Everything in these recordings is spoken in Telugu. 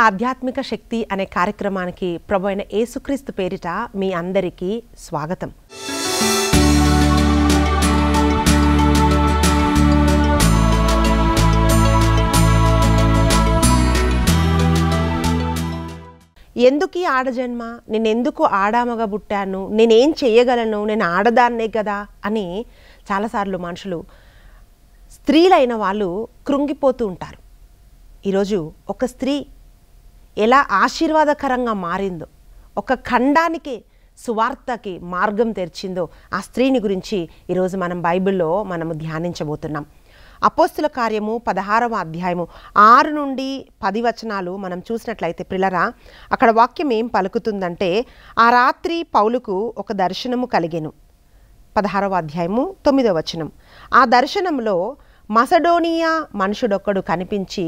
ఆధ్యాత్మిక శక్తి అనే కార్యక్రమానికి ప్రభు అయిన యేసుక్రీస్తు పేరిట మీ అందరికీ స్వాగతం. ఎందుకు ఈ ఆడజన్మ, నేనెందుకు ఆడామగా పుట్టాను, నేనేం చేయగలను, నేను ఆడదాన్నే కదా అని చాలాసార్లు మనుషులు, స్త్రీలైన వాళ్ళు కృంగిపోతూ ఉంటారు. ఈరోజు ఒక స్త్రీ ఎలా ఆశీర్వాదకరంగా మారిందో, ఒక ఖండానికి సువార్తకి మార్గం తెరిచిందో ఆ స్త్రీని గురించి ఈరోజు మనం బైబిల్లో మనము ధ్యానించబోతున్నాం. అపోస్తుల కార్యము 16వ అధ్యాయము 6 నుండి 10 వచనాలు మనం చూసినట్లయితే ప్రిలరా, అక్కడ వాక్యం ఏం పలుకుతుందంటే, ఆ రాత్రి పౌలుకు ఒక దర్శనము కలిగెను. 16వ అధ్యాయము 9వ వచనం. ఆ దర్శనంలో మసడోనియా మనుషుడొక్కడు కనిపించి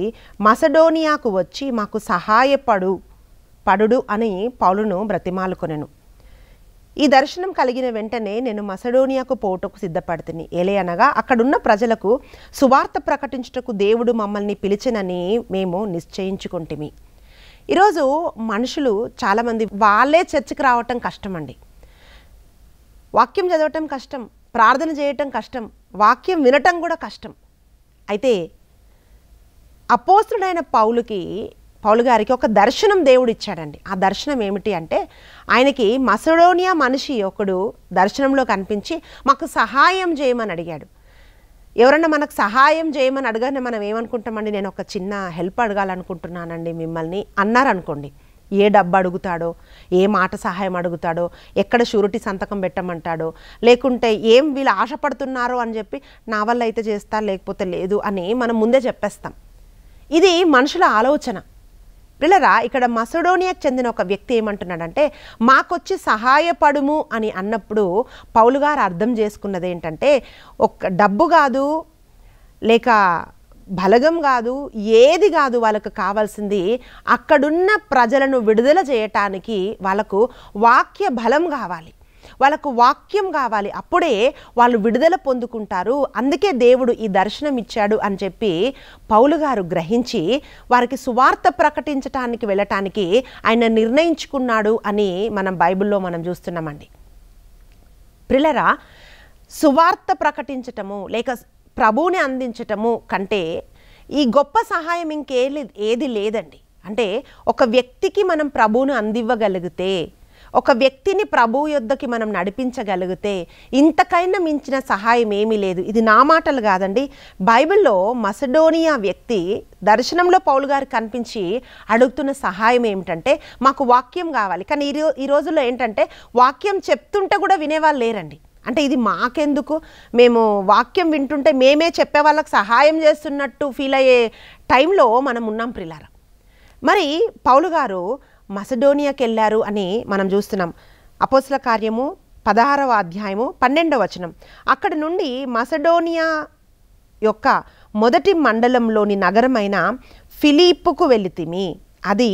మసడోనియాకు వచ్చి మాకు సహాయపడు అని పౌలును బ్రతిమాలుకొనెను. ఈ దర్శనం కలిగిన వెంటనే నేను మసడోనియాకు పోవుటకు సిద్ధపడుతుని, ఏలయనగా అక్కడున్న ప్రజలకు సువార్త ప్రకటించుటకు దేవుడు మమ్మల్ని పిలిచినని మేము నిశ్చయించుకుంటిమి. ఈరోజు మనుషులు చాలామంది వాళ్ళే చర్చికి రావటం కష్టమండి. వాక్యం చదవటం కష్టం, ప్రార్థన చేయటం కష్టం, వాక్యం వినటం కూడా కష్టం. అయితే అపోస్తుడైన పౌలు గారికి ఒక దర్శనం దేవుడు ఇచ్చాడండి. ఆ దర్శనం ఏమిటి అంటే, ఆయనకి మసడోనియా మనిషి ఒకడు దర్శనంలో కనిపించి మాకు సహాయం చేయమని అడిగాడు. ఎవరన్నా మనకు సహాయం చేయమని అడగానే మనం ఏమనుకుంటామండి, నేను ఒక చిన్న హెల్ప్ అడగాలనుకుంటున్నానండి మిమ్మల్ని అన్నారనుకోండి. ఏ డబ్బు అడుగుతాడో, ఏ మాట సహాయం అడుగుతాడో, ఎక్కడ షూరిటీ సంతకం పెట్టమంటాడో, లేకుంటే ఏం వీళ్ళు ఆశపడుతున్నారో అని చెప్పి నా వల్ల అయితే చేస్తా లేకపోతే లేదు అని మనం ముందే చెప్పేస్తాం. ఇది మనుషుల ఆలోచన. పిల్లరా, ఇక్కడ మసడోనియాకు చెందిన ఒక వ్యక్తి ఏమంటున్నాడంటే, మాకొచ్చి సహాయపడుము అని అన్నప్పుడు పౌలు గారు అర్థం చేసుకున్నది ఏంటంటే, ఒక డబ్బు కాదు, లేక బలగం కాదు, ఏది కాదు, వాళ్ళకు కావాల్సింది అక్కడున్న ప్రజలను విడుదల చేయటానికి వాళ్ళకు వాక్య బలం కావాలి, వాళ్ళకు వాక్యం కావాలి. అప్పుడే వాళ్ళు విడుదల పొందుకుంటారు. అందుకే దేవుడు ఈ దర్శనం ఇచ్చాడు అని చెప్పి పౌలు గారు గ్రహించి వారికి సువార్త ప్రకటించటానికి వెళ్ళటానికి ఆయన నిర్ణయించుకున్నాడు అని మనం బైబిల్లో మనం చూస్తున్నామండి. ప్రిలరా, సువార్త ప్రకటించటము లేక ప్రభువుని అందించటము కంటే ఈ గొప్ప సహాయం ఏది లేదండి. అంటే ఒక వ్యక్తికి మనం ప్రభువును అందివ్వగలిగితే, ఒక వ్యక్తిని ప్రభువు యొద్దకి మనం నడిపించగలిగితే ఇంతకైనా మించిన సహాయం ఏమీ లేదు. ఇది నా మాటలు కాదండి. బైబిల్లో మసడోనియా వ్యక్తి దర్శనంలో పౌలు గారికి కనిపించి అడుగుతున్న సహాయం ఏమిటంటే, మాకు వాక్యం కావాలి. కానీ ఈ రోజుల్లో ఏంటంటే వాక్యం చెప్తుంటే కూడా వినేవాళ్ళు లేరండి. అంటే ఇది మాకెందుకు, మేము వాక్యం వింటుంటే మేమే చెప్పే వాళ్ళకి సహాయం చేస్తున్నట్టు ఫీల్ అయ్యే టైంలో మనం ఉన్నాం ప్రిలారా. మరి పౌలు గారు మసడోనియాకి వెళ్ళారు అని మనం చూస్తున్నాం. అపోస్తుల కార్యము 16వ అధ్యాయము 12వ వచనం. అక్కడి నుండి మసడోనియా యొక్క మొదటి మండలంలోని నగరమైన ఫిలిప్పుకు వెళితిమి. అది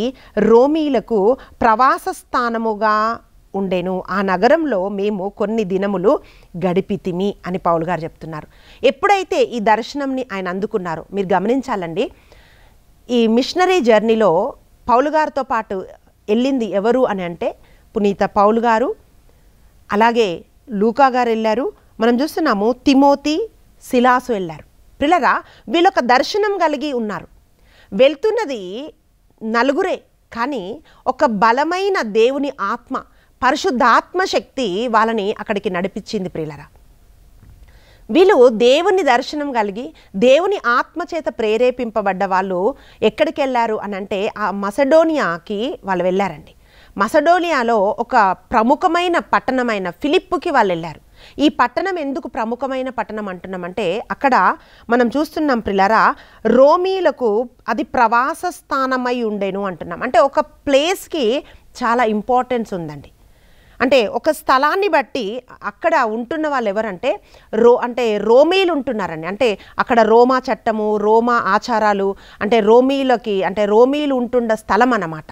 రోమీలకు ప్రవాస స్థానముగా ఉండేను. ఆ నగరంలో మేము కొన్ని దినములు గడిపితిమి అని పౌలు గారు చెప్తున్నారు. ఎప్పుడైతే ఈ దర్శనంని ఆయన అందుకున్నారో, మీరు గమనించాలండి, ఈ మిషనరీ జర్నీలో పౌలు గారితో పాటు వెళ్ళింది ఎవరు అని అంటే, పునీత పౌలు గారు, అలాగే లూకా గారు వెళ్ళారు. మనం చూస్తున్నాము తిమోతి, సిలాసు వెళ్ళారు. పిల్లరా, వీళ్ళొక దర్శనం కలిగి ఉన్నారు. వెళ్తున్నది నలుగురే, కానీ ఒక బలమైన దేవుని ఆత్మ, పరిశుద్ధాత్మ శక్తి వాళ్ళని అక్కడికి నడిపించింది ప్రియులరా. వీళ్ళు దేవుని దర్శనం కలిగి దేవుని ఆత్మచేత ప్రేరేపింపబడ్డ వాళ్ళు ఎక్కడికి వెళ్ళారు అని అంటే, ఆ మసడోనియాకి వాళ్ళు వెళ్ళారండి. మసడోనియాలో ఒక ప్రముఖమైన పట్టణమైన ఫిలిప్పుకి వాళ్ళు వెళ్ళారు. ఈ పట్టణం ఎందుకు ప్రముఖమైన పట్టణం అంటున్నామంటే, అక్కడ మనం చూస్తున్నాం ప్రియులారా, రోమీలకు అది ప్రవాస స్థానమై ఉండేను అంటున్నాం. అంటే ఒక ప్లేస్కి చాలా ఇంపార్టెన్స్ ఉందండి. అంటే ఒక స్థలాన్ని బట్టి అక్కడ ఉంటున్న వాళ్ళు ఎవరంటే రోమీలు ఉంటున్నారండి. అంటే అక్కడ రోమా చట్టము, రోమా ఆచారాలు, అంటే రోమీలు ఉంటున్న స్థలం అన్నమాట.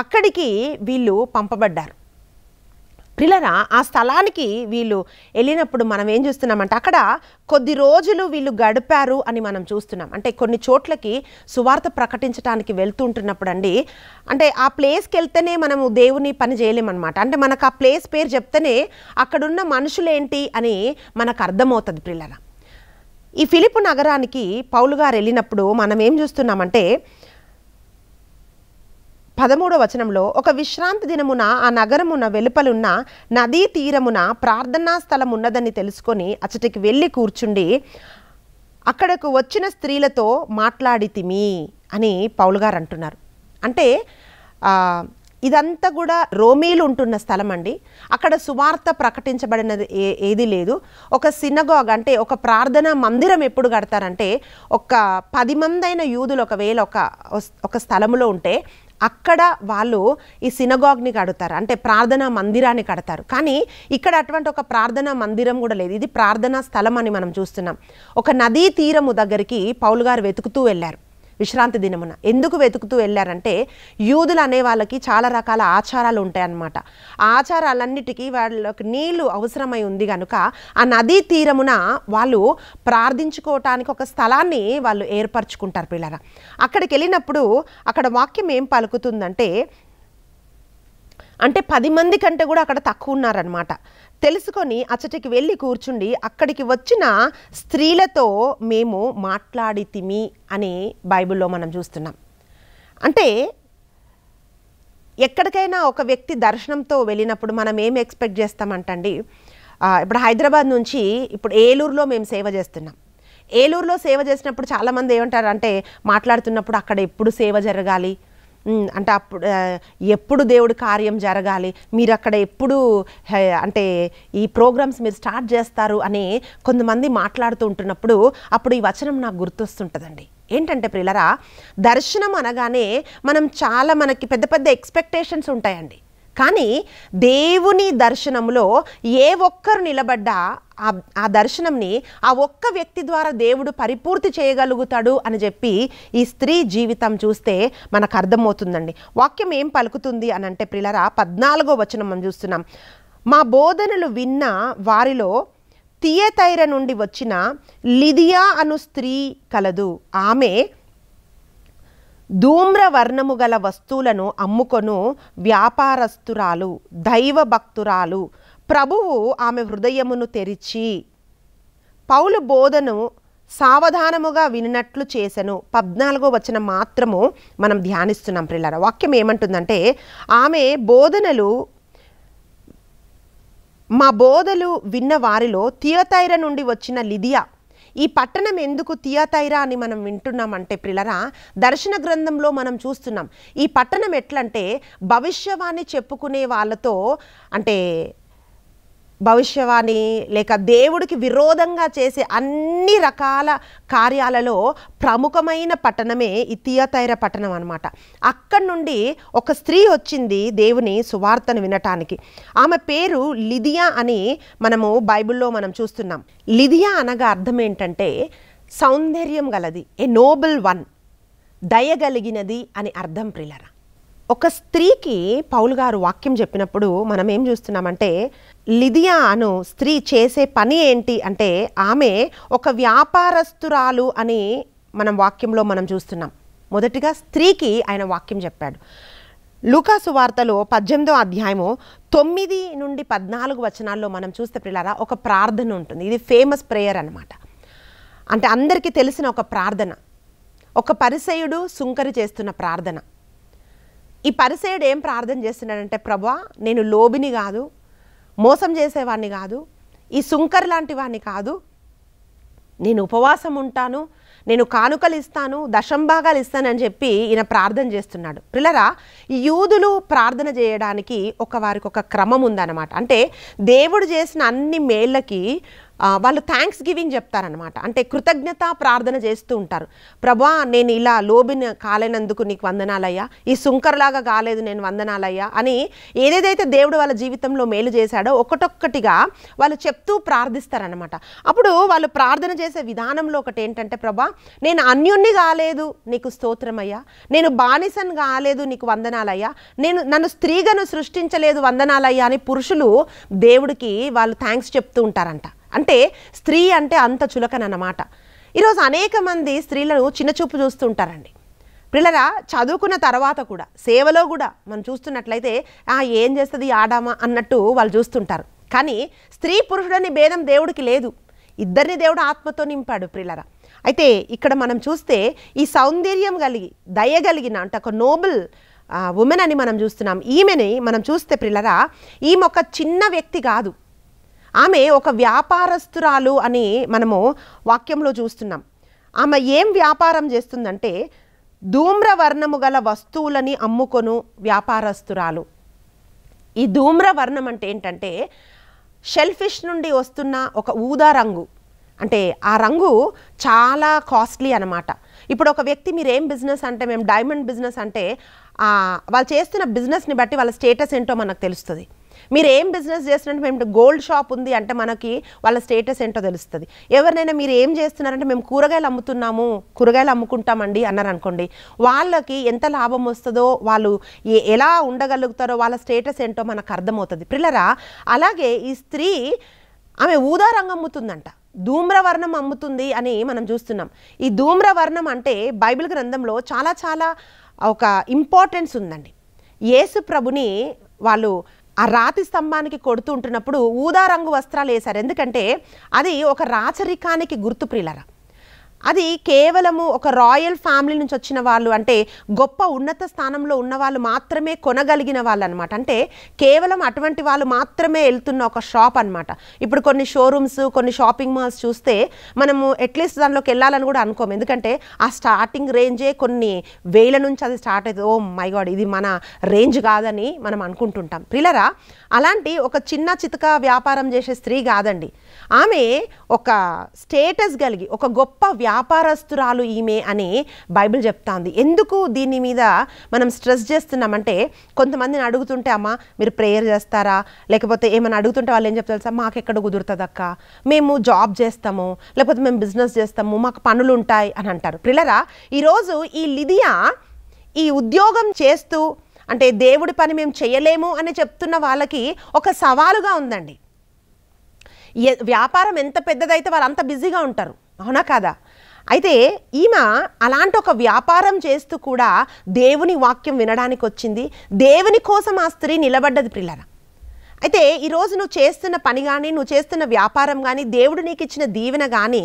అక్కడికి వీళ్ళు పంపబడ్డారు. ప్రిలరా ఆ స్థలానికి వీళ్ళు వెళ్ళినప్పుడు మనం ఏం చూస్తున్నామంటే అక్కడ కొద్ది రోజులు వీళ్ళు గడిపారు అని మనం చూస్తున్నాం. అంటే కొన్ని చోట్లకి సువార్త ప్రకటించడానికి వెళ్తుంటున్నప్పుడు అండి, అంటే ఆ ప్లేస్కి వెళ్తేనే మనము దేవుని పని చేయలేమన్నమాట. అంటే మనకు ఆ ప్లేస్ పేరు చెప్తేనే అక్కడున్న మనుషులేంటి అని మనకు అర్థమవుతుంది. ప్రిలరా ఈ ఫిలిప్పు నగరానికి పౌలు గారు వెళ్ళినప్పుడు మనం ఏం చూస్తున్నామంటే 13వ వచనంలో, ఒక విశ్రాంతి దినమున ఆ నగరమున వెలుపలున్న నదీ తీరమున ప్రార్థనా స్థలం ఉన్నదని తెలుసుకొని అచ్చటికి వెళ్ళి కూర్చుండి అక్కడకు వచ్చిన స్త్రీలతో మాట్లాడితిమి అని పౌలు గారు అంటున్నారు. అంటే ఇదంతా కూడా రోమీలు ఉంటున్న స్థలం అండి. అక్కడ సువార్త ప్రకటించబడినది ఏది లేదు. ఒక సినగాగ్ అంటే ఒక ప్రార్థనా మందిరం ఎప్పుడు కడతారంటే, ఒక 10 మంది అయిన యూదులు ఒకవేళ ఒక స్థలంలో ఉంటే అక్కడ వాళ్ళు ఈ సినగాగ్ని కడతారు, అంటే ప్రార్థనా మందిరాన్ని కడతారు. కానీ ఇక్కడ అటువంటి ఒక ప్రార్థనా మందిరం కూడా లేదు. ఇది ప్రార్థనా స్థలం అని మనం చూస్తున్నాం. ఒక నదీ తీరము దగ్గరికి పౌలు గారు వెతుకుతూ వెళ్ళారు విశ్రాంతి దినమున. ఎందుకు వెతుకుతూ వెళ్ళారంటే, యూదులు అనే వాళ్ళకి చాలా రకాల ఆచారాలు ఉంటాయన్నమాట. ఆ ఆచారాలన్నిటికీ వాళ్ళకి నీళ్లు అవసరమై ఉంది కనుక ఆ నదీ తీరమున వాళ్ళు ప్రార్థించుకోవటానికి ఒక స్థలాన్ని వాళ్ళు ఏర్పరచుకుంటారు. పిల్లరా అక్కడికి వెళ్ళినప్పుడు అక్కడ వాక్యం ఏం పలుకుతుందంటే, అంటే 10 మంది కంటే కూడా అక్కడ తక్కువ ఉన్నారనమాట. తెలుసుకొని అచ్చటికి వెళ్ళి కూర్చుండి అక్కడికి వచ్చిన స్త్రీలతో మేము మాట్లాడితిమి అని బైబిల్లో మనం చూస్తున్నాం. అంటే ఎక్కడికైనా ఒక వ్యక్తి దర్శనంతో వెళ్ళినప్పుడు మనం ఏం ఎక్స్పెక్ట్ చేస్తామంటండి, ఇప్పుడు హైదరాబాద్ నుంచి ఇప్పుడు ఏలూరులో మేము సేవ చేస్తున్నాం. ఏలూరులో సేవ చేసినప్పుడు చాలామంది ఏమంటారు అంటే, మాట్లాడుతున్నప్పుడు అక్కడ ఎప్పుడు సేవ జరగాలి, అంటే అప్పుడు ఎప్పుడు దేవుడి కార్యం జరగాలి, మీరు అక్కడ ఎప్పుడు అంటే ఈ ప్రోగ్రామ్స్ మీరు స్టార్ట్ చేస్తారు అని కొంతమంది మాట్లాడుతూ ఉంటున్నప్పుడు అప్పుడు ఈ వచనం నాకు గుర్తొస్తుంటుందండి. ఏంటంటే ప్రియులరా, దర్శనం అనగానే మనకి పెద్ద పెద్ద ఎక్స్పెక్టేషన్స్ ఉంటాయండి. కానీ దేవుని దర్శనంలో ఏ ఒక్కరు నిలబడ్డా ఆ దర్శనంని ఆ ఒక్క వ్యక్తి ద్వారా దేవుడు పరిపూర్తి చేయగలుగుతాడు అని చెప్పి ఈ స్త్రీ జీవితం చూస్తే మనకు అర్థమవుతుందండి. వాక్యం ఏం పలుకుతుంది అని అంటే ప్రియులరా, 14వ వచనం మనం చూస్తున్నాం. మా బోధనలు విన్న వారిలో తియతైర నుండి వచ్చిన లిదియా అను స్త్రీ కలదు. ఆమె ధూమ్రవర్ణము గల వస్తువులను అమ్ముకొను వ్యాపారస్తురాలు, దైవ భక్తురాలు. ప్రభువు ఆమె హృదయమును తెరిచి పౌలు బోధను సావధానముగా వినినట్లు చేసెను. 14వ వచనం మాత్రము మనం ధ్యానిస్తున్నాం ప్రియులారా. వాక్యం ఏమంటుందంటే, ఆమె మా బోధలు విన్న వారిలో తియతైర నుండి వచ్చిన లిదియా. ఈ పట్టణం ఎందుకు తియతైర అని మనం వింటున్నామంటే ప్రియులారా, దర్శన గ్రంథంలో మనం చూస్తున్నాం ఈ పట్టణం ఎట్లంటే భవిష్యవాణి చెప్పుకునే వాళ్ళతో, అంటే భవిష్యవాణి లేక దేవుడికి విరోధంగా చేసే అన్ని రకాల కార్యాలలో ప్రముఖమైన పట్టణమే ఈ తియతైర పట్టణం అన్నమాట. అక్కడి నుండి ఒక స్త్రీ వచ్చింది దేవుని సువార్తను వినటానికి. ఆమె పేరు లిదియా అని మనము బైబిల్లో మనం చూస్తున్నాం. లిదియా అనగా అర్థం ఏంటంటే సౌందర్యం గలది, ఏ నోబుల్ వన్, దయగలిగినది అని అర్థం ప్రియులారా. ఒక స్త్రీకి పౌలు గారు వాక్యం చెప్పినప్పుడు మనం ఏం చూస్తున్నామంటే, లిదియా అను స్త్రీ చేసే పని ఏంటి అంటే ఆమె ఒక వ్యాపారస్తురాలు అని మనం వాక్యంలో మనం చూస్తున్నాం. మొదటిగా స్త్రీకి ఆయన వాక్యం చెప్పాడు. లూకా సువార్తలో 18వ అధ్యాయము 9 నుండి 14 వచనాల్లో మనం చూస్తే ప్రియులారా, ఒక ప్రార్థన ఉంటుంది. ఇది ఫేమస్ ప్రేయర్ అన్నమాట. అంటే అందరికీ తెలిసిన ఒక ప్రార్థన. ఒక పరిసయుడు సుంకరి చేస్తున్న ప్రార్థన. ఈ పరిసయుడు ఏం ప్రార్థన చేస్తున్నాడంటే, ప్రభువా నేను లోబిని కాదు, మోసం చేసేవాడిని కాదు, ఈ సుంకర్ లాంటి వాడిని కాదు, నేను ఉపవాసం ఉంటాను, నేను కానుకలు ఇస్తాను, దశంభాగాలు ఇస్తానని చెప్పి ఈయన ప్రార్థన చేస్తున్నాడు. ప్రియులారా, ఈ యూదులు ప్రార్థన చేయడానికి వారికి ఒక క్రమం ఉందన్నమాట. అంటే దేవుడు చేసిన అన్ని మేళ్ళకి వాళ్ళు థ్యాంక్స్ గివింగ్ చెప్తారనమాట. అంటే కృతజ్ఞత ప్రార్థన చేస్తూ ఉంటారు. ప్రభా, నేను ఇలా లోబిని కాలేనందుకు నీకు వందనాలయ్యా, ఈ సుంకర్లాగా కాలేదు నేను వందనాలయ్యా అని ఏదేదైతే దేవుడు వాళ్ళ జీవితంలో మేలు చేశాడో ఒక్కొక్కటిగా వాళ్ళు చెప్తూ ప్రార్థిస్తారనమాట. అప్పుడు వాళ్ళు ప్రార్థన చేసే విధానంలో ఒకటి ఏంటంటే, ప్రభా నేను అన్యుణ్ణి కాలేదు నీకు స్తోత్రమయ్యా, నేను బానిసను కాలేదు నీకు వందనాలయ్యా, నన్ను స్త్రీగాను సృష్టించలేదు వందనాలయ్యా అని పురుషులు దేవుడికి వాళ్ళు థ్యాంక్స్ చెప్తూ ఉంటారంట. అంటే స్త్రీ అంటే అంత చులకనన్నమాట. ఈరోజు అనేక మంది స్త్రీలను చిన్నచూపు చూస్తూ ఉంటారండి. పిల్లరా, చదువుకున్న తర్వాత కూడా సేవలో కూడా మనం చూస్తున్నట్లయితే ఏం చేస్తుంది ఆడామా అన్నట్టు వాళ్ళు చూస్తుంటారు. కానీ స్త్రీ పురుషుడని భేదం దేవుడికి లేదు, ఇద్దరిని దేవుడు ఆత్మతో నింపాడు. ప్రిల్లరా, అయితే ఇక్కడ మనం చూస్తే ఈ సౌందర్యం కలిగి దయగలిగిన అంటే ఒక నోబుల్ ఉమెన్ అని మనం చూస్తున్నాం. ఈమెని మనం చూస్తే ప్రిల్లరా, ఈమె ఒక చిన్న వ్యక్తి కాదు, ఆమె ఒక వ్యాపారస్తురాలు అని మనము వాక్యంలో చూస్తున్నాం. ఆమె ఏం వ్యాపారం చేస్తుందంటే ధూమ్రవర్ణము గల వస్తువులని అమ్ముకొను వ్యాపారస్తురాలు. ఈ ధూమ్రవర్ణం అంటే ఏంటంటే షెల్ఫిష్ నుండి వస్తున్న ఒక ఊదా రంగు, అంటే ఆ రంగు చాలా కాస్ట్లీ అనమాట. ఇప్పుడు ఒక వ్యక్తి మీరు ఏం బిజినెస్ అంటే మేము డైమండ్ బిజినెస్ అంటే వాళ్ళు చేస్తున్న బిజినెస్ని బట్టి వాళ్ళ స్టేటస్ ఏంటో మనకు తెలుస్తుంది. మీరు ఏం బిజినెస్ చేస్తున్నట్టు మేము గోల్డ్ షాప్ ఉంది అంటే మనకి వాళ్ళ స్టేటస్ ఏంటో తెలుస్తుంది. ఎవరినైనా మీరు ఏం చేస్తున్నారంటే మేము కూరగాయలు అమ్ముతున్నాము, కూరగాయలు అమ్ముకుంటామండి అన్నారు అనుకోండి, వాళ్ళకి ఎంత లాభం వస్తుందో, వాళ్ళు ఎలా ఉండగలుగుతారో, వాళ్ళ స్టేటస్ ఏంటో మనకు అర్థమవుతుంది. పిల్లరా, అలాగే ఈ స్త్రీ ఆమె ఊదా రంగు అమ్ముతుందంట, ధూమ్రవర్ణం అమ్ముతుంది అని మనం చూస్తున్నాం. ఈ ధూమ్రవర్ణం అంటే బైబిల్ గ్రంథంలో చాలా చాలా ఒక ఇంపార్టెన్స్ ఉందండి. యేసు ప్రభుని వాళ్ళు ఆ రాతి స్తంభానికి కొడుతూ ఉంటున్నప్పుడు ఊదా రంగు వస్త్రాలు వేశారు. ఎందుకంటే అది ఒక రాచరికానికి గుర్తు. ప్రియులరా, అది కేవలము ఒక రాయల్ ఫ్యామిలీ నుంచి వచ్చిన వాళ్ళు, అంటే గొప్ప ఉన్నత స్థానంలో ఉన్న వాళ్ళు మాత్రమే కొనగలిగిన వాళ్ళు అనమాట. అంటే కేవలం అటువంటి వాళ్ళు మాత్రమే వెళ్తున్న ఒక షాప్ అనమాట. ఇప్పుడు కొన్ని షోరూమ్స్, కొన్ని షాపింగ్ మాల్స్ చూస్తే మనము అట్లీస్ట్ దానిలోకి వెళ్ళాలని కూడా అనుకోము, ఎందుకంటే ఆ స్టార్టింగ్ రేంజే కొన్ని వేల నుంచి అది స్టార్ట్ అవుతుంది. ఓ మై గాడ్, ఇది మన రేంజ్ కాదని మనం అనుకుంటుంటాం. ప్రియులరా, అలాంటి ఒక చిన్న చితక వ్యాపారం చేసే స్త్రీ కాదండి, ఆమె ఒక స్టేటస్ కలిగి ఒక గొప్ప వ్యాపారస్తురాలు ఈమె అని బైబిల్ చెప్తాంది. ఎందుకు దీని మీద మనం స్ట్రెస్ చేస్తున్నామంటే, కొంతమందిని అడుగుతుంటే అమ్మా మీరు ప్రేయర్ చేస్తారా, లేకపోతే ఏమైనా అడుగుతుంటే వాళ్ళు ఏం చెప్తారు, సార్ మాకు ఎక్కడ కుదురుతుంది అక్క, మేము జాబ్ చేస్తాము, లేకపోతే మేము బిజినెస్ చేస్తాము, మాకు పనులు ఉంటాయి అని అంటారు. ప్రియులరా, ఈరోజు ఈ లిదియా ఈ ఉద్యోగం చేస్తూ అంటే దేవుడి పని మేము చేయలేము అని చెప్తున్న వాళ్ళకి ఒక సవాలుగా ఉందండి. వ్యాపారం ఎంత పెద్దదైతే వాళ్ళు అంత బిజీగా ఉంటారు, అవునా కాదా? అయితే ఈమె అలాంటి ఒక వ్యాపారం చేస్తూ కూడా దేవుని వాక్యం వినడానికి వచ్చింది. దేవుని కోసం ఆ స్త్రీ నిలబడ్డది. ప్రియులారా, అయితే ఈరోజు నువ్వు చేస్తున్న పని కానీ, నువ్వు చేస్తున్న వ్యాపారం కానీ, దేవుడు నీకు ఇచ్చిన దీవెన కానీ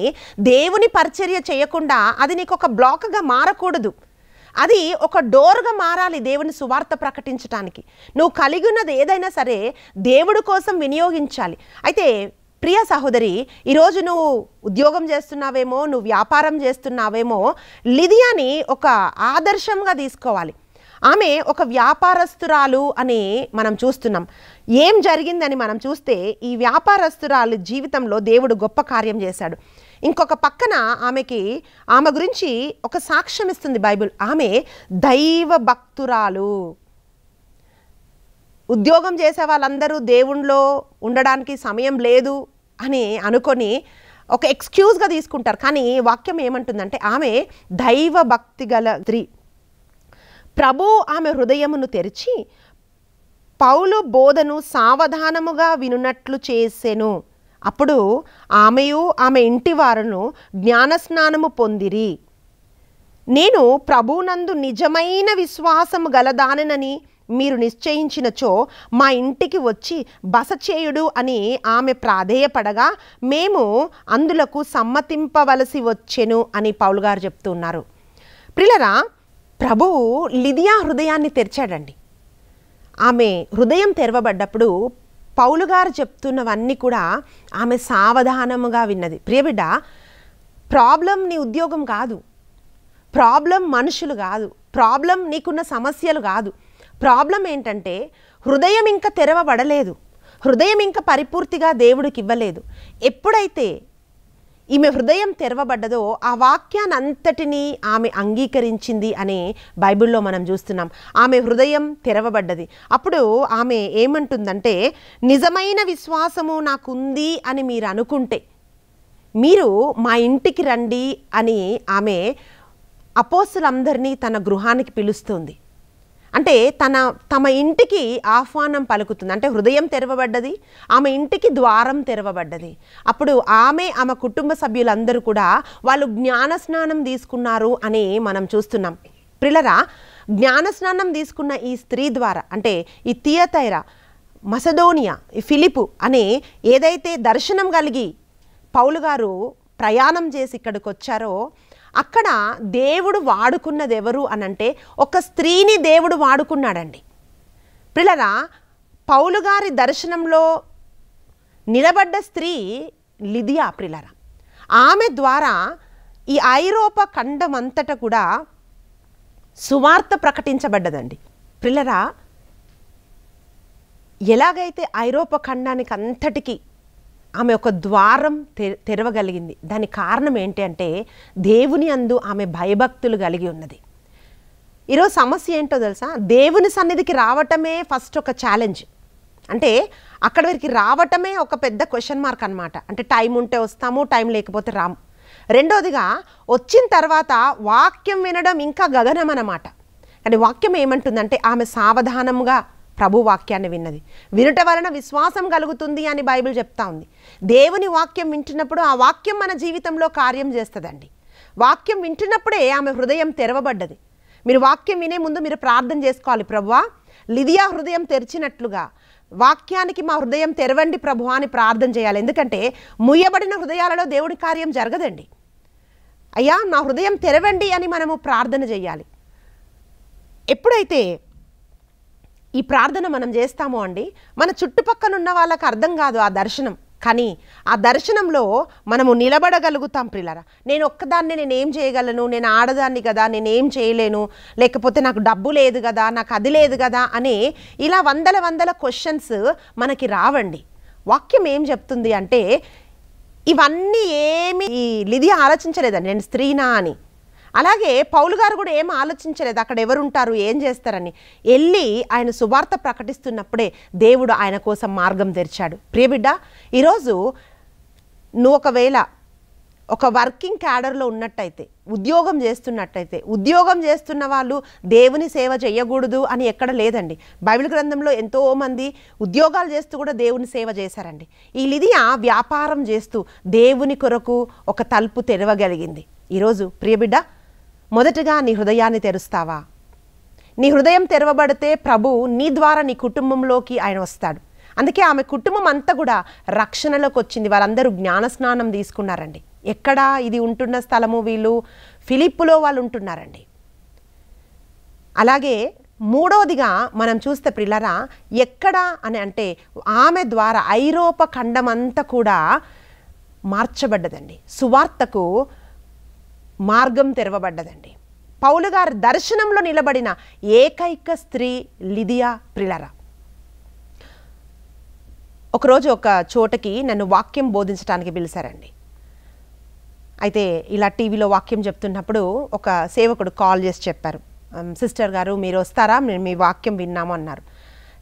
దేవుని పరిచర్య చేయకుండా అది నీకు ఒక బ్లాక్గా మారకూడదు. అది ఒక డోర్గా మారాలి దేవుని సువార్త ప్రకటించడానికి. నువ్వు కలిగి ఉన్నది ఏదైనా సరే దేవుడి కోసం వినియోగించాలి. అయితే ప్రియ సహోదరి, ఈరోజు నువ్వు ఉద్యోగం చేస్తున్నావేమో, నువ్వు వ్యాపారం చేస్తున్నావేమో, లిదియాని ఒక ఆదర్శంగా తీసుకోవాలి. ఆమె ఒక వ్యాపారస్తురాలు అని మనం చూస్తున్నాం. ఏం జరిగిందని మనం చూస్తే ఈ వ్యాపారస్తురాలు జీవితంలో దేవుడు గొప్ప కార్యం చేశాడు. ఇంకొక పక్కన ఆమె గురించి ఒక సాక్ష్యం ఇస్తుంది బైబిల్. ఆమె దైవ భక్తురాలు. ఉద్యోగం చేసే వాళ్ళందరూ దేవుణ్ణిలో ఉండడానికి సమయం లేదు అని అనుకొని ఒక ఎక్స్క్యూజ్గా తీసుకుంటారు. కానీ వాక్యం ఏమంటుందంటే ఆమె దైవ భక్తి గల స్త్రీ. ప్రభు ఆమె హృదయమును తెరిచి పౌలు బోధను సావధానముగా వినున్నట్లు చేసెను. అప్పుడు ఆమెయు ఆమె ఇంటి వారును జ్ఞానస్నానము పొందిరి. నేను ప్రభునందు నిజమైన విశ్వాసము గలదానని మీరు నిశ్చయించినచో మా ఇంటికి వచ్చి బస చేయుడు అని ఆమె ప్రాధేయపడగా మేము అందులకు సమ్మతింపవలసి వచ్చెను అని పౌలు గారు చెప్తున్నారు. ప్రియులారా, ప్రభువు లిదియా హృదయాన్ని తెరిచాడండి. ఆమె హృదయం తెరవబడ్డప్పుడు పౌలు గారు చెప్తున్నవన్నీ కూడా ఆమె సావధానముగా విన్నది. ప్రియబిడ్డ, ప్రాబ్లం నీ ఉద్యోగం కాదు, ప్రాబ్లం మనుషులు కాదు, ప్రాబ్లం నీకున్న సమస్యలు కాదు. ప్రాబ్లం ఏంటంటే హృదయం ఇంకా తెరవబడలేదు. హృదయం ఇంకా పరిపూర్తిగా దేవుడికి ఇవ్వలేదు. ఎప్పుడైతే ఈమె హృదయం తెరవబడ్డదో ఆ వాక్యాన్ని అంతటినీ ఆమె అంగీకరించింది అని బైబిల్లో మనం చూస్తున్నాం. ఆమె హృదయం తెరవబడ్డది. అప్పుడు ఆమె ఏమంటుందంటే, నిజమైన విశ్వాసము నాకుంది అని మీరు అనుకుంటే మీరు మా ఇంటికి రండి అని ఆమె అపోస్తలులందరినీ తన గృహానికి పిలుస్తుంది. అంటే తమ ఇంటికి ఆహ్వానం పలుకుతుంది. అంటే హృదయం తెరవబడ్డది, ఆమె ఇంటికి ద్వారం తెరవబడ్డది. అప్పుడు ఆమె కుటుంబ సభ్యులందరూ కూడా వాళ్ళు జ్ఞానస్నానం తీసుకున్నారు అని మనం చూస్తున్నాం. ప్రిలరా, జ్ఞానస్నానం తీసుకున్న ఈ స్త్రీ ద్వారా, అంటే ఈ తియతైరా, మసదోనియా, ఈ ఫిలిపు అనే ఏదైతే దర్శనం కలిగి పౌలు గారు ప్రయాణం చేసి ఇక్కడికి వచ్చారో, అక్కడ దేవుడు వాడుకున్నది ఎవరు అనంటే ఒక స్త్రీని దేవుడు వాడుకున్నాడండి. ప్రిలరా, పౌలు గారి దర్శనంలో నిలబడ్డ స్త్రీ లిదియా. ప్రిలరా, ఆమె ద్వారా ఈ ఐరోపా ఖండం అంతటా కూడా సువార్త ప్రకటించబడ్డదండి. ప్రిలరా, ఎలాగైతే ఐరోపా ఖండానికి అంతటికి ఆమె ఒక ద్వారం తెరవగలిగింది, దానికి కారణం ఏంటి అంటే దేవుని అందు ఆమె భయభక్తులు కలిగి ఉన్నది. ఈరోజు సమస్య ఏంటో తెలుసా? దేవుని సన్నిధికి రావటమే ఫస్ట్ ఒక ఛాలెంజ్. అంటే అక్కడి వరకు రావటమే ఒక పెద్ద క్వశ్చన్ మార్క్ అనమాట. అంటే టైం ఉంటే వస్తాము, టైం లేకపోతే రాము. రెండోదిగా వచ్చిన తర్వాత వాక్యం వినడం ఇంకా గగనం అన్నమాట. కానీ వాక్యం ఏమంటుందంటే ఆమె సావధానంగా ప్రభు వాక్యాన్ని విన్నది. వినుట వలన విశ్వాసం కలుగుతుంది అని బైబిల్ చెప్తా ఉంది. దేవుని వాక్యం వింటున్నప్పుడు ఆ వాక్యం మన జీవితంలో కార్యం చేస్తుందండి. వాక్యం వింటున్నప్పుడే ఆమె హృదయం తెరవబడ్డది. మీరు వాక్యం వినే ముందు మీరు ప్రార్థన చేసుకోవాలి, ప్రభువా లిదియా హృదయం తెరిచినట్లుగా వాక్యానికి మా హృదయం తెరవండి ప్రభువా అని ప్రార్థన చేయాలి. ఎందుకంటే ముయ్యబడిన హృదయాలలో దేవుడి కార్యం జరగదండి. అయ్యా నా హృదయం తెరవండి అని మనము ప్రార్థన చేయాలి. ఎప్పుడైతే ఈ ప్రార్థన మనం చేస్తామో అండి, మన చుట్టుపక్కల ఉన్న వాళ్ళకి అర్థం కాదు ఆ దర్శనం, కానీ ఆ దర్శనంలో మనము నిలబడగలుగుతాం. ప్రియులారా, నేను ఒక్కదాన్ని నేనేం చేయగలను, నేను ఆడదాన్ని కదా, నేనేం చేయలేను, లేకపోతే నాకు డబ్బు లేదు కదా, నాకు అది లేదు కదా అని ఇలా వందల క్వశ్చన్స్ మనకి రావండి. వాక్యం ఏం చెప్తుంది అంటే ఇవన్నీ ఏమి ఈ లిదియా ఆలోచించలేదండి, నేను స్త్రీనా అని. అలాగే పౌలు గారు కూడా ఏం ఆలోచించలేదు అక్కడ ఎవరుంటారు, ఏం చేస్తారని. వెళ్ళి ఆయన సువార్త ప్రకటిస్తున్నప్పుడే దేవుడు ఆయన కోసం మార్గం తెరిచాడు. ప్రియబిడ్డ, ఈరోజు నువ్వు ఒకవేళ ఒక వర్కింగ్ క్యాడర్లో ఉన్నట్టయితే, ఉద్యోగం చేస్తున్నట్టయితే, ఉద్యోగం చేస్తున్న వాళ్ళు దేవుని సేవ చేయకూడదు అని ఎక్కడ లేదండి. బైబిల్ గ్రంథంలో ఎంతోమంది ఉద్యోగాలు చేస్తూ కూడా దేవుని సేవ చేశారండి. ఈ లిదియా వ్యాపారం చేస్తూ దేవుని కొరకు ఒక తలుపు తెరవగలిగింది. ఈరోజు ప్రియబిడ్డ, మొదటగా నీ హృదయాన్ని తెరుస్తావా? నీ హృదయం తెరవబడితే ప్రభు నీ ద్వారా నీ కుటుంబంలోకి ఆయన వస్తాడు. అందుకే ఆమె కుటుంబం అంతా కూడా రక్షణలోకి వచ్చింది. వారందరూ జ్ఞానస్నానం తీసుకున్నారండి. ఎక్కడా ఇది ఉంటున్న స్థలము, వీళ్ళు ఫిలిప్పులో వాళ్ళు ఉంటున్నారండి. అలాగే మూడోదిగా మనం చూస్తే ప్రియులారా, ఎక్కడ అని అంటే ఆమె ద్వారా ఐరోపా ఖండం అంతా కూడా మార్చబడ్డదండి. సువార్తకు మార్గం తెరవబడ్డదండి. పౌలు గారి దర్శనంలో నిలబడిన ఏకైక స్త్రీ లిదియా. ప్రియులారా, ఒకరోజు ఒక చోటకి నన్ను వాక్యం బోధించడానికి పిలిచారండి. అయితే ఇలా టీవీలో వాక్యం చెప్తున్నప్పుడు ఒక సేవకుడు కాల్ చేసి చెప్పారు, సిస్టర్ గారు మీరు వస్తారా, మేము మీ వాక్యం విన్నాము అన్నారు.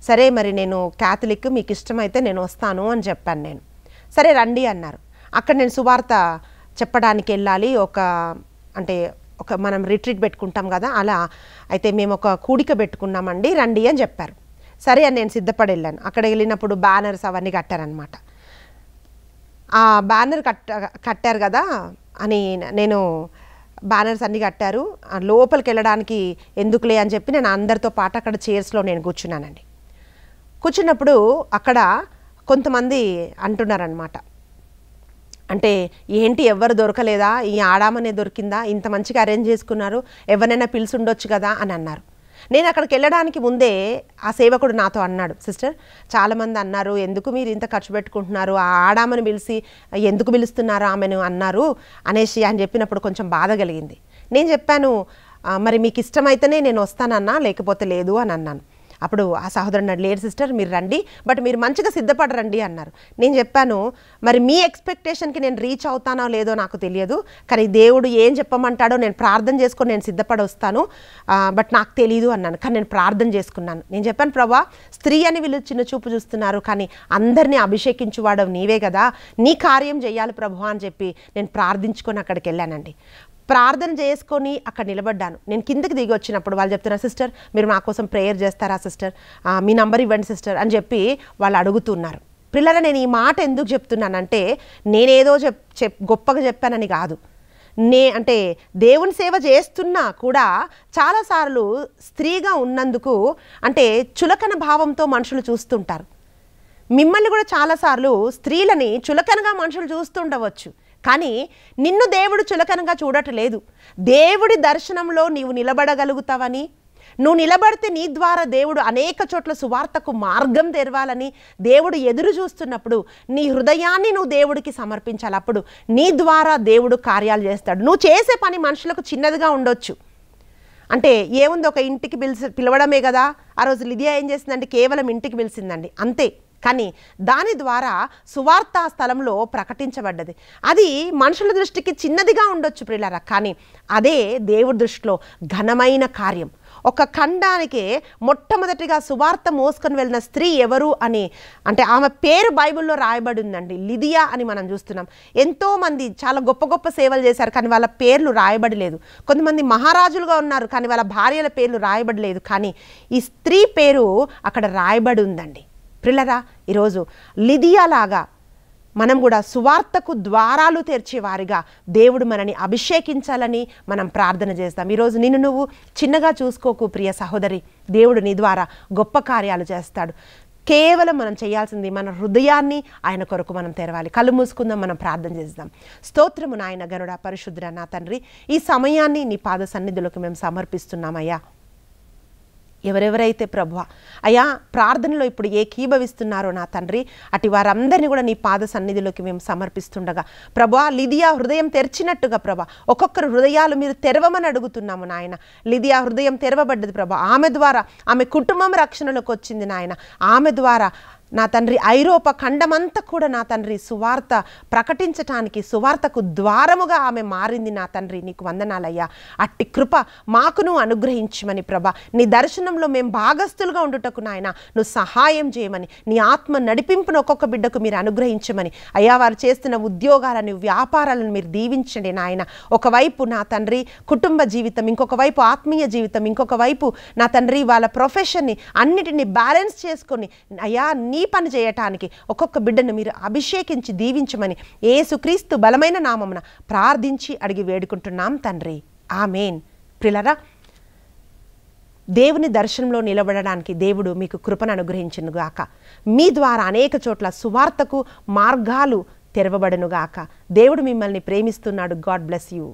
సరే మరి నేను క్యాథలిక్, మీకు ఇష్టమైతే నేను వస్తాను అని చెప్పాను నేను. సరే రండి అన్నారు. అక్కడ నేను సువార్త చెప్పడానికి వెళ్ళాలి. ఒక మనం రిట్రీట్ పెట్టుకుంటాం కదా, అలా అయితే మేము ఒక కూడిక పెట్టుకున్నామండి, రండి అని చెప్పారు. సరే అని నేను సిద్ధపడి వెళ్ళాను. అక్కడ వెళ్ళినప్పుడు బ్యానర్స్ అవన్నీ కట్టారనమాట. ఆ బ్యానర్ కట్టారు కదా అని నేను బ్యానర్స్ అన్నీ కట్టారు. లోపలికి వెళ్ళడానికి ఎందుకులే అని చెప్పి నేను అందరితో పాటు అక్కడ చైర్స్లో నేను కూర్చున్నానండి. కూర్చున్నప్పుడు అక్కడ కొంతమంది అంటున్నారనమాట, అంటే ఏంటి ఎవరు దొరకలేదా, ఈ ఆడామనే దొరికిందా, ఇంత మంచిగా అరేంజ్ చేసుకున్నారు, ఎవరైనా పిలిచి ఉండొచ్చు కదా అని అన్నారు. నేను అక్కడికి వెళ్ళడానికి ముందే ఆ సేవకుడు నాతో అన్నాడు, సిస్టర్ చాలామంది అన్నారు ఎందుకు మీరు ఇంత ఖర్చు పెట్టుకుంటున్నారు, ఆ ఆడామని పిలిచి ఎందుకు పిలుస్తున్నారు ఆమెను అన్నారు అనేసి అని చెప్పినప్పుడు కొంచెం బాధ కలిగింది. నేను చెప్పాను, మరి మీకు ఇష్టమైతేనే నేను వస్తానన్నా, లేకపోతే లేదు అని అన్నాను. అప్పుడు ఆ సహోదరుడు లేదు సిస్టర్ మీరు రండి, బట్ మీరు మంచిగా సిద్ధపడరండి అన్నారు. నేను చెప్పాను, మరి మీ ఎక్స్పెక్టేషన్కి నేను రీచ్ అవుతానో లేదో నాకు తెలియదు, కానీ దేవుడు ఏం చెప్పమంటాడో నేను ప్రార్థన చేసుకొని నేను సిద్ధపడి వస్తాను, బట్ నాకు తెలియదు అన్నాను. కానీ నేను ప్రార్థన చేసుకున్నాను. నేను చెప్పాను, ప్రభా స్త్రీ అని వీళ్ళు చిన్న చూపు చూస్తున్నారు, కానీ అందరినీ అభిషేకించువాడవు నీవే కదా, నీ కార్యం చేయాలి ప్రభు అని చెప్పి నేను ప్రార్థించుకొని అక్కడికి వెళ్ళానండి. ప్రార్థన చేసుకొని అక్కడ నిలబడ్డాను. నేను కిందకి దిగి వచ్చినప్పుడు వాళ్ళు చెప్తున్నారు, సిస్టర్ మీరు మా కోసం ప్రేయర్ చేస్తారా సిస్టర్, మీ నంబర్ ఇవ్వండి సిస్టర్ అని చెప్పి వాళ్ళు అడుగుతున్నారు. పిల్లల నేను ఈ మాట ఎందుకు చెప్తున్నానంటే నేనేదో గొప్పగా చెప్పానని కాదు. అంటే దేవుని సేవ చేస్తున్నా కూడా చాలాసార్లు స్త్రీగా ఉన్నందుకు అంటే చులకన భావంతో మనుషులు చూస్తుంటారు. మిమ్మల్ని కూడా చాలాసార్లు స్త్రీలని చులకనగా మనుషులు చూస్తుండవచ్చు, కానీ నిన్ను దేవుడు చులకనగా చూడట్లేదు. దేవుడి దర్శనంలో నీవు నిలబడగలుగుతావని, నువ్వు నిలబడితే నీ ద్వారా దేవుడు అనేక చోట్ల సువార్తకు మార్గం తెరవాలని దేవుడు ఎదురు చూస్తున్నప్పుడు నీ హృదయాన్ని నువ్వు దేవుడికి సమర్పించాలి. అప్పుడు నీ ద్వారా దేవుడు కార్యాలు చేస్తాడు. నువ్వు చేసే పని మనుషులకు చిన్నదిగా ఉండొచ్చు, అంటే ఏముంది ఒక ఇంటికి పిలవడమే కదా. ఆ రోజు లిదియా ఏం చేసిందంటే కేవలం ఇంటికి పిలిచిందండి అంతే, కానీ దాని ద్వారా సువార్త స్థలంలో ప్రకటించబడ్డది. అది మనుషుల దృష్టికి చిన్నదిగా ఉండొచ్చు ప్రియులారా, కానీ అదే దేవుడి దృష్టిలో ఘనమైన కార్యం. ఒక ఖండానికే మొట్టమొదటిగా సువార్త మోసుకొని వెళ్ళిన స్త్రీ ఎవరు అని అంటే ఆమె పేరు బైబిల్లో రాయబడి ఉందండి, లిదియా అని మనం చూస్తున్నాం. ఎంతోమంది చాలా గొప్ప గొప్ప సేవలు చేశారు, కానీ వాళ్ళ పేర్లు రాయబడలేదు. కొంతమంది మహారాజులుగా ఉన్నారు, కానీ వాళ్ళ భార్యల పేర్లు రాయబడలేదు, కానీ ఈ స్త్రీ పేరు అక్కడ రాయబడి ఉందండి. ప్రియులారా, ఈరోజు లిదియా లాగా మనం కూడా సువార్తకు ద్వారాలు తెరిచేవారిగా దేవుడు మనని అభిషేకించాలని మనం ప్రార్థన చేస్తాం. ఈరోజు నిన్ను నువ్వు చిన్నగా చూసుకోకు ప్రియ సహోదరి, దేవుడు నీ ద్వారా గొప్ప కార్యాలు చేస్తాడు. కేవలం మనం చేయాల్సింది మన హృదయాన్ని ఆయన కొరకు మనం తెరవాలి. కళ్ళు మూసుకుందాం, మనం ప్రార్థన చేద్దాం. స్తోత్రము నాయన గనుడ పరిశుద్ధుడ నా తండ్రి, ఈ సమయాన్ని నీ పాద సన్నిధిలోకి మేము సమర్పిస్తున్నామయ్యా. ఎవరెవరైతే ప్రభువా అయ్యా ప్రార్థనలో ఇప్పుడు ఏకీభవిస్తున్నారో నా తండ్రి, అటు వారందరినీ కూడా నీ పాద సన్నిధిలోకి మేము సమర్పిస్తుండగా ప్రభువా లిదియా హృదయం తెరిచినట్టుగా ప్రభా ఒక్కొక్కరు హృదయాలు మీరు తెరవమని అడుగుతున్నాము నాయన. లిదియా హృదయం తెరవబడ్డది ప్రభా, ఆమె ద్వారా ఆమె కుటుంబం రక్షణలోకి వచ్చింది నాయన. ఆమె ద్వారా నా తండ్రి ఐరోపా ఖండమంతా కూడా నా తండ్రి సువార్త ప్రకటించటానికి సువార్తకు ద్వారముగా ఆమె మారింది నా తండ్రి. నీకు వందనాలయ్యా. అట్టి కృప మాకును అనుగ్రహించమని ప్రభా, నీ దర్శనంలో మేము భాగస్థులుగా ఉండుటకు నాయన నువ్వు సహాయం చేయమని, నీ ఆత్మ నడిపింపును ఒక్కొక్క బిడ్డకు మీరు అనుగ్రహించమని అయ్యా. వారు చేస్తున్న ఉద్యోగాలను వ్యాపారాలను మీరు దీవించండి నాయన. ఒకవైపు నా తండ్రి కుటుంబ జీవితం, ఇంకొక వైపు ఆత్మీయ జీవితం, ఇంకొక వైపు నా తండ్రి వాళ్ళ ప్రొఫెషన్ని అన్నిటిని బ్యాలెన్స్ చేసుకొని అయ్యా నీ పని చేయటానికి ఒక్కొక్క బిడ్డను మీరు అభిషేకించి దీవించమని యేసుక్రీస్తు బలమైన నామమున ప్రార్థించి అడిగి వేడుకుంటున్నాం తండ్రి, ఆమేన్. ప్రియులారా, దేవుని దర్శనంలో నిలబడడానికి దేవుడు మీకు కృపను అనుగ్రహించునుగాక. మీ ద్వారా అనేక చోట్ల సువార్తకు మార్గాలు తెరవబడునుగాక. దేవుడు మిమ్మల్ని ప్రేమిస్తున్నాడు. God bless you.